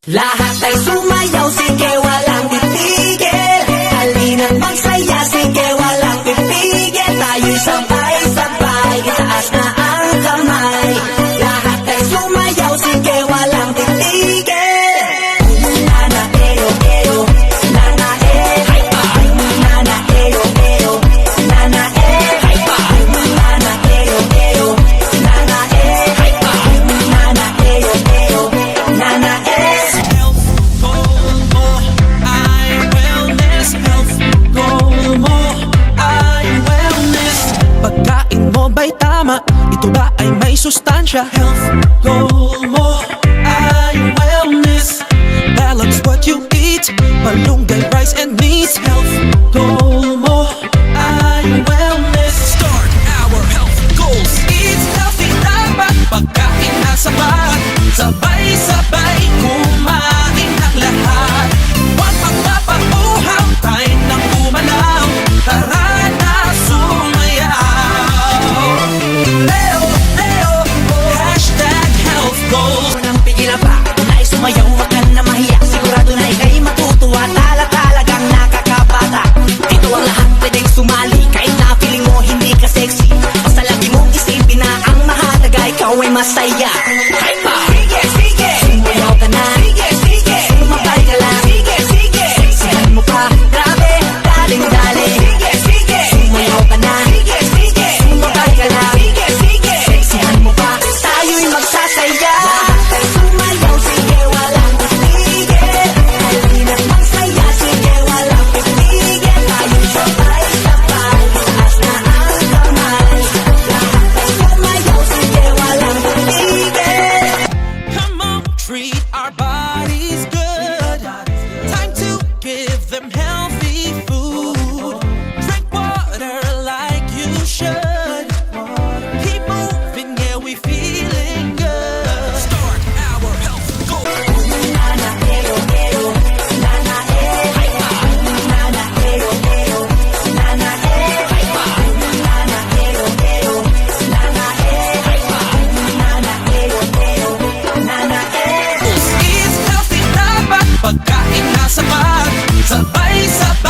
Lahat ay sumayaw, sige walang titigil. Halina't magsaya, sige walang pipigil. Tayo'y sabay-sabay, itaas na ang kamay. Lahat ay sumayaw, sige walang titigil. Nana, eyo, eyo, nana, nana, eyo, eyo, nana, nana, eyo, eyo, nana, nana, eyo, eyo, nana, Health goal mo ay wellness. Health goal mo ay wellness. Pagkain mo ba'y tama? Ito ba ay may sustansya? Health goal mo ay wellness. Balance what you eat, malunggay, rice and meat. Health goal mo ay wellness. Start our health goals. Eat healthy, dapat pagkain na sapat. Sabay-sabay kumain ang lahat. Huwag magpapauhaw, tayo nang gumalaw. Tara na sumayaw. Leo, Leo, hashtag health goals. nang pigilan pa, nais sumayaw, wag ka na mahiya. Sigurado na ika'y matutuwa, talagang nakakabata. Dito ang lahat pwedeng sumali, kahit na feeling mo hindi ka sexy. Basta lagi mong isipin na ang mahalaga, ikaw ay masaya. Hype pa! Sige, sige! Sumayaw ka na. Sige, sige! Sumakay ka lang. Sige, sige! Seksihan mo pa, grabe, daling-dali. Sige, sige! Sumayaw ka na. Sige, sige! Sumakay ka lang. Sige, sige! Seksihan mo pa, tayo'y magsasaya. Lahat ay sumayaw, sige, walang titigil. Halina't magsaya, sige, walang pipigil. Tayo'y sabay-sabay, itaas na ang kamay. Lahat ay sumayaw, sige, walang titigil. Come on, treat our bodies good. Time to give them healthy food. Drink water like you should. Keep moving, yeah, we feeling good. Start our health goal. Nana, eyo, eyo, nana, nana, eyo, eyo, nana, nana, eyo, eyo, nana, nana, eyo, eyo, nana, Eat healthy, dapat pagkain na sapat. Sabay-sabay